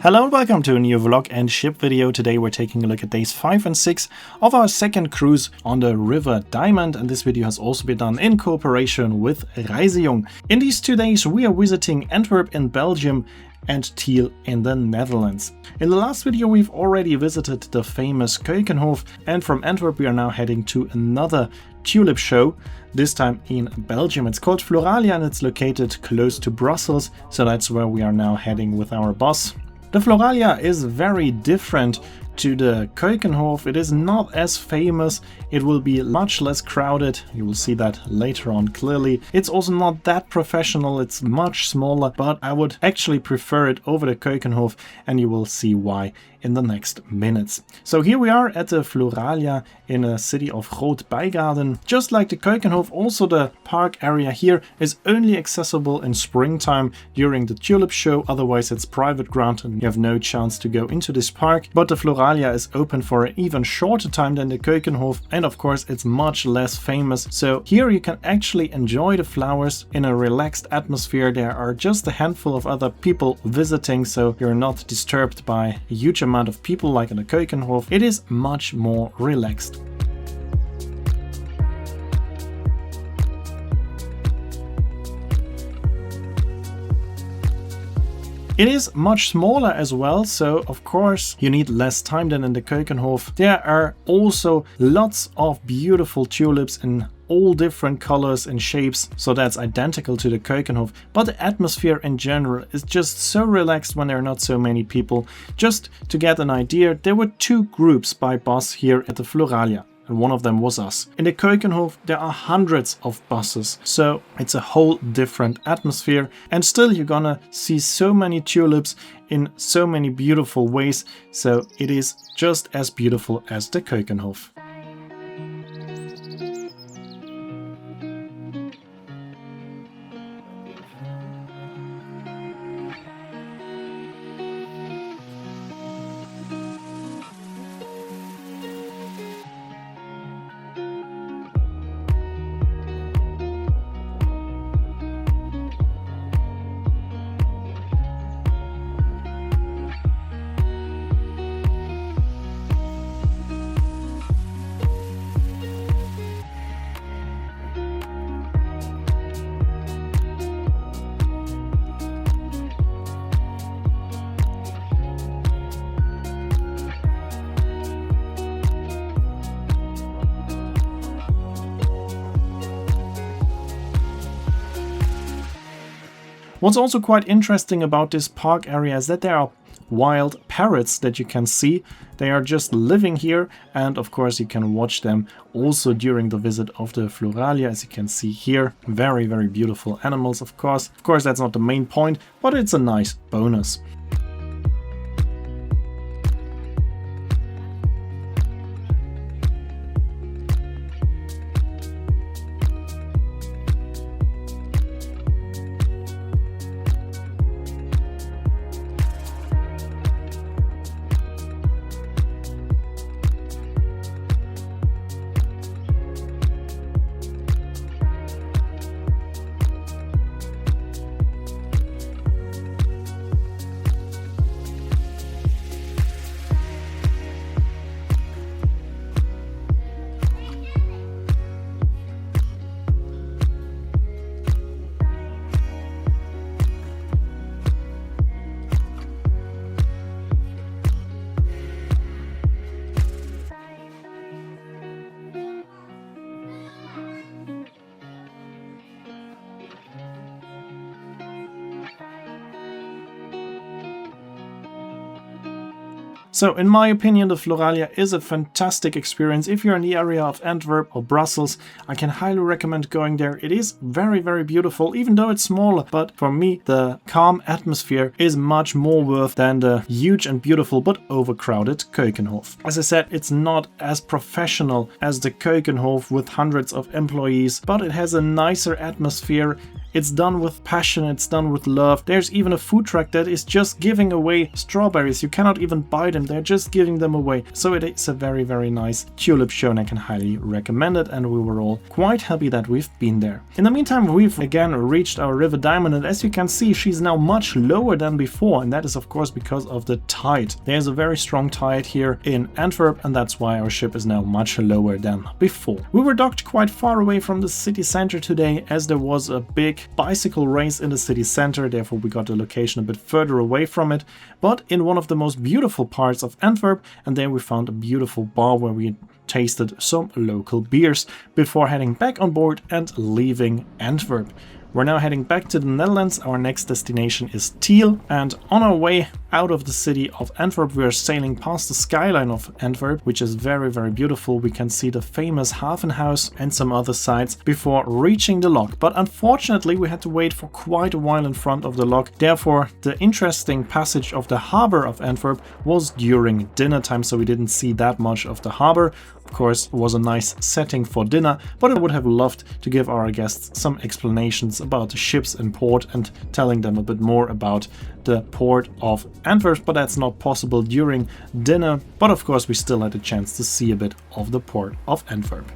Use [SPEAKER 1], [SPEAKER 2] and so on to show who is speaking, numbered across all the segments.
[SPEAKER 1] Hello and welcome to a new vlog and ship video. Today we're taking a look at days 5 and 6 of our second cruise on the River Diamond, and this video has also been done in cooperation with ReiseJung. In these 2 days we are visiting Antwerp in Belgium and Tiel in the Netherlands. In the last video we've already visited the famous Keukenhof, and from Antwerp we are now heading to another tulip show, this time in Belgium. It's called Floralia and it's located close to Brussels, so that's where we are now heading with our bus. The Floralia is very different to the Keukenhof. It is not as famous, it will be much less crowded, you will see that later on clearly. It's also not that professional, it's much smaller, but I would actually prefer it over the Keukenhof, and you will see why in the next minutes. So here we are at the Floralia in a city of Groot-Bijgaarden. Just like the Keukenhof, also the park area here is only accessible in springtime during the tulip show, otherwise it's private ground and you have no chance to go into this park. But the Floralia is open for an even shorter time than the Keukenhof, and of course it's much less famous. So here you can actually enjoy the flowers in a relaxed atmosphere. There are just a handful of other people visiting, so you're not disturbed by a huge amount of people like in the Keukenhof. It is much more relaxed. It is much smaller as well, so of course you need less time than in the Keukenhof. There are also lots of beautiful tulips in all different colors and shapes, so that's identical to the Keukenhof, but the atmosphere in general is just so relaxed when there are not so many people. Just to get an idea, there were 2 groups by bus here at the Floralia, and one of them was us. In the Keukenhof there are hundreds of buses, so it's a whole different atmosphere, and still you're gonna see so many tulips in so many beautiful ways, so it is just as beautiful as the Keukenhof. What's also quite interesting about this park area is that there are wild parrots that you can see. They are just living here, and of course you can watch them also during the visit of the Floralia, as you can see here. Very, very beautiful animals, of course. Of course that's not the main point, but it's a nice bonus. So in my opinion, the Floralia is a fantastic experience. If you're in the area of Antwerp or Brussels, I can highly recommend going there. It is very, very beautiful, even though it's smaller. But for me, the calm atmosphere is much more worth than the huge and beautiful but overcrowded Keukenhof. As I said, it's not as professional as the Keukenhof with hundreds of employees, but it has a nicer atmosphere. It's done with passion, it's done with love. There's even a food truck that is just giving away strawberries. You cannot even buy them, they're just giving them away. So it is a very, very nice tulip show and I can highly recommend it, and we were all quite happy that we've been there. In the meantime, we've again reached our River Diamond, and as you can see, she's now much lower than before, and that is of course because of the tide. There's a very strong tide here in Antwerp, and that's why our ship is now much lower than before. We were docked quite far away from the city center today, as there was a big bicycle race in the city center, therefore we got a location a bit further away from it, but in one of the most beautiful parts of Antwerp, and there we found a beautiful bar where we tasted some local beers before heading back on board and leaving Antwerp. We're now heading back to the Netherlands. Our next destination is Tiel, and on our way out of the city of Antwerp, we are sailing past the skyline of Antwerp, which is very, very beautiful. We can see the famous Haven House and some other sites before reaching the lock. But unfortunately, we had to wait for quite a while in front of the lock. Therefore, the interesting passage of the harbor of Antwerp was during dinner time, so we didn't see that much of the harbor. Of course, it was a nice setting for dinner, but I would have loved to give our guests some explanations about the ships and port and telling them a bit more about the port of Antwerp, but that's not possible during dinner. But of course, we still had a chance to see a bit of the port of Antwerp.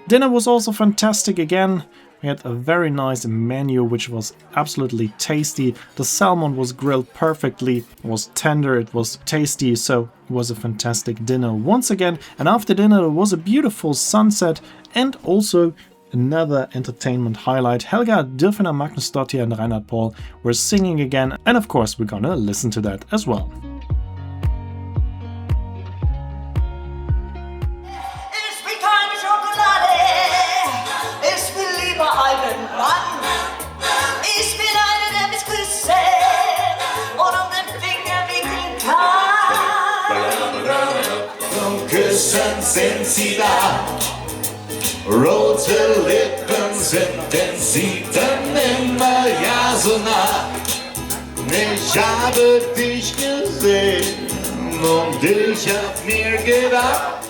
[SPEAKER 1] Dinner was also fantastic again. We had a very nice menu which was absolutely tasty. The salmon was grilled perfectly, it was tender, it was tasty, so it was a fantastic dinner once again. And after dinner there was a beautiful sunset and also another entertainment highlight. Helga Dürfener, Magnusdottir and Reinhard Paul were singing again, and of course we're gonna listen to that as well.
[SPEAKER 2] Küssen sind sie da, rote Lippen sind den Sieten immer ja so nah. Ich habe dich gesehen und ich hab mir gedacht,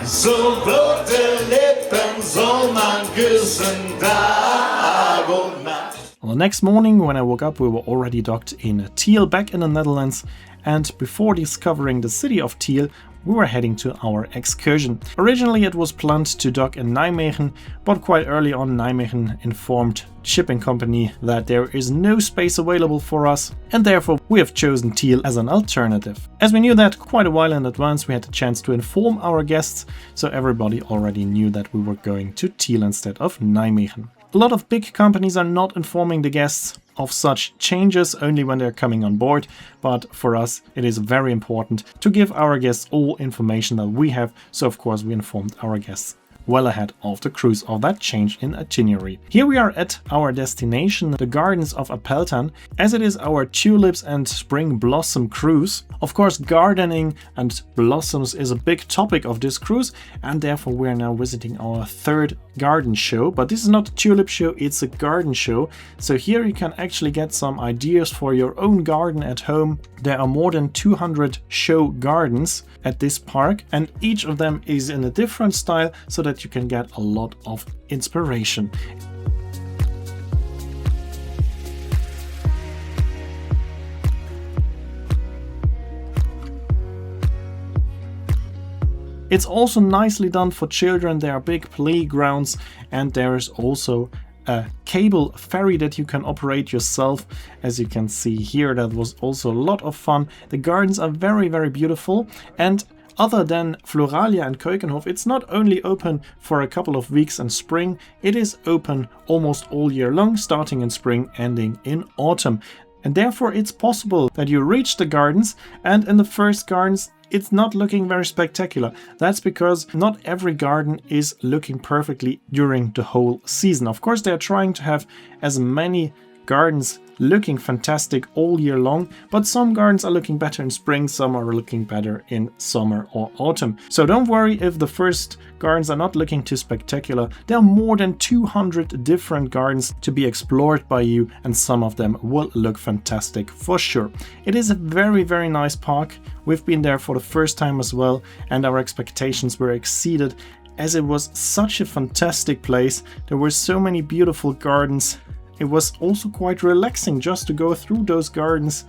[SPEAKER 2] so rote Lippen soll man küssen Tag und Nacht.
[SPEAKER 1] Well, the next morning when I woke up, we were already docked in Tiel, back in the Netherlands, and before discovering the city of Tiel, we were heading to our excursion. Originally it was planned to dock in Nijmegen, but quite early on Nijmegen informed the shipping company that there is no space available for us, and therefore we have chosen Tiel as an alternative. As we knew that quite a while in advance, we had the chance to inform our guests, so everybody already knew that we were going to Tiel instead of Nijmegen. A lot of big companies are not informing the guests of such changes only when they're coming on board, but for us it is very important to give our guests all information that we have, so of course we informed our guests well ahead of the cruise of that change in itinerary. Here we are at our destination, the Gardens of Appeltern, as it is our tulips and spring blossom cruise. Of course, gardening and blossoms is a big topic of this cruise, and therefore we are now visiting our third garden show. But this is not a tulip show, it's a garden show. So here you can actually get some ideas for your own garden at home. There are more than 200 show gardens at this park, and each of them is in a different style so that you can get a lot of inspiration. It's also nicely done for children. There are big playgrounds, and there is also a cable ferry that you can operate yourself. As you can see here, that was also a lot of fun. The gardens are very, very beautiful, and other than Floralia and Keukenhof, it's not only open for a couple of weeks in spring, it is open almost all year long, starting in spring, ending in autumn. And therefore it's possible that you reach the gardens, and in the first gardens it's not looking very spectacular. That's because not every garden is looking perfectly during the whole season. Of course, they're trying to have as many gardens looking fantastic all year long, but some gardens are looking better in spring, some are looking better in summer or autumn. So don't worry if the first gardens are not looking too spectacular. There are more than 200 different gardens to be explored by you, and some of them will look fantastic for sure. It is a very nice park. We've been there for the first time as well, and our expectations were exceeded, as it was such a fantastic place. There were so many beautiful gardens. It was also quite relaxing just to go through those gardens,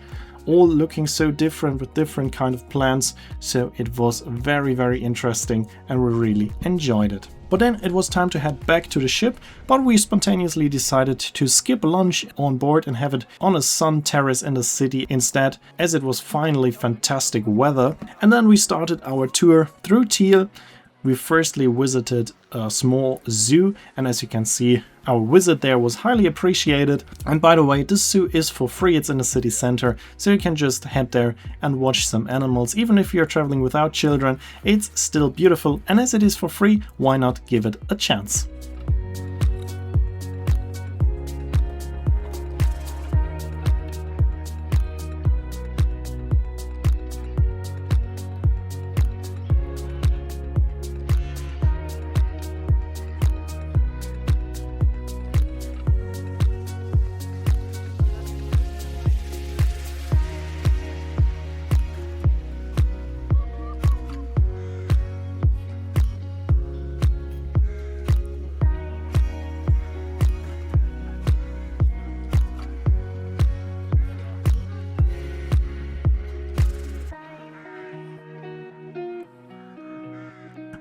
[SPEAKER 1] all looking so different with different kind of plants. So it was very interesting, and we really enjoyed it. But then it was time to head back to the ship, but we spontaneously decided to skip lunch on board and have it on a sun terrace in the city instead, as it was finally fantastic weather. And then we started our tour through Tiel. We firstly visited a small zoo, and as you can see, our visit there was highly appreciated. And by the way, this zoo is for free, it's in the city center, so you can just head there and watch some animals. Even if you're traveling without children, it's still beautiful, and as it is for free, why not give it a chance?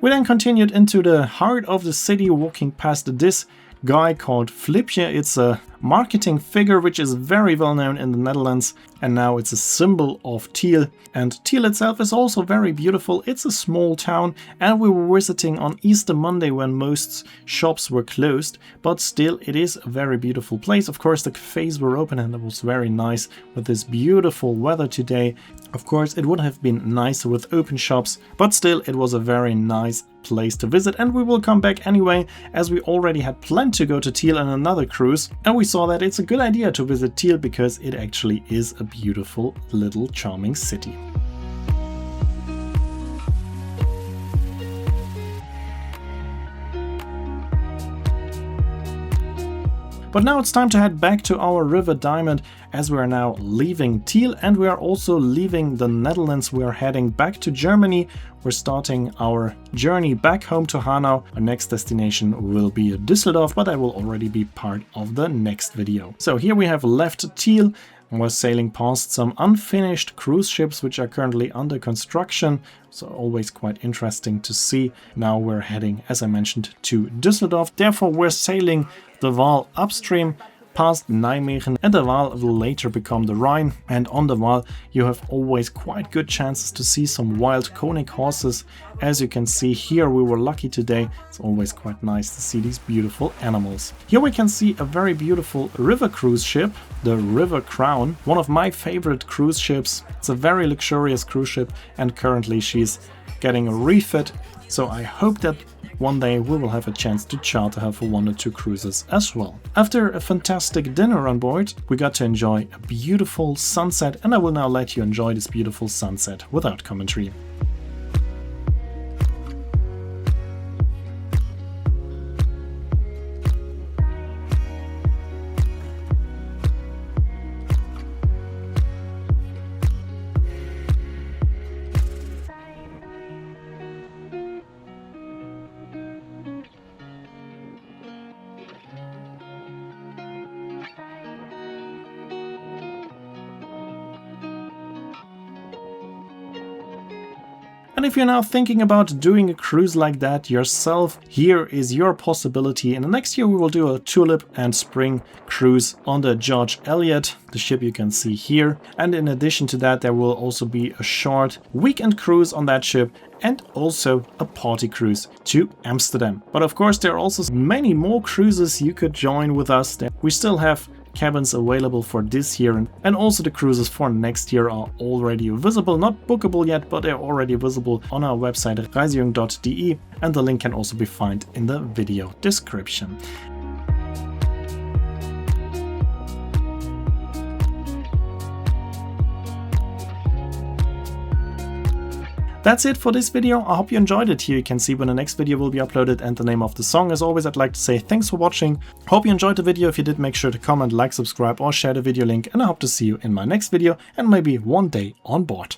[SPEAKER 1] We then continued into the heart of the city, walking past this guy called Flipje. It's a marketing figure which is very well known in the Netherlands, and now it's a symbol of Tiel. And Tiel itself is also very beautiful. It's a small town, and we were visiting on Easter Monday when most shops were closed, but still it is a very beautiful place. Of course, the cafes were open, and it was very nice with this beautiful weather today. Of course, it would have been nicer with open shops, but still it was a very nice place to visit, and we will come back anyway, as we already had planned to go to Tiel on another cruise, and we saw that it's a good idea to visit Tiel because it actually is a beautiful little charming city. But now it's time to head back to our River Diamond, as we are now leaving Tiel and we are also leaving the Netherlands. We are heading back to Germany. We're starting our journey back home to Hanau. Our next destination will be Düsseldorf, but that will already be part of the next video. So here we have left Tiel. We're sailing past some unfinished cruise ships which are currently under construction, so always quite interesting to see. Now we're heading, as I mentioned, to Düsseldorf. Therefore we're sailing the Waal upstream past Nijmegen, and the Waal will later become the Rhine. And on the Waal you have always quite good chances to see some wild Konig horses. As you can see here, we were lucky today. It's always quite nice to see these beautiful animals. Here we can see a very beautiful river cruise ship, the River Crown, one of my favorite cruise ships. It's a very luxurious cruise ship, and currently she's getting a refit, so I hope that one day we will have a chance to charter her for 1 or 2 cruises as well. After a fantastic dinner on board, we got to enjoy a beautiful sunset, and I will now let you enjoy this beautiful sunset without commentary. And if you're now thinking about doing a cruise like that yourself, here is your possibility. In the next year we will do a tulip and spring cruise on the George Eliot, the ship you can see here. And in addition to that, there will also be a short weekend cruise on that ship, and also a party cruise to Amsterdam. But of course there are also many more cruises you could join with us. We still have cabins available for this year, and also the cruises for next year are already visible, not bookable yet, but they're already visible on our website at reisejung.de, and the link can also be found in the video description. That's it for this video. I hope you enjoyed it. Here you can see when the next video will be uploaded and the name of the song. As always, I'd like to say thanks for watching. Hope you enjoyed the video. If you did, make sure to comment, like, subscribe or share the video link, and I hope to see you in my next video and maybe one day on board.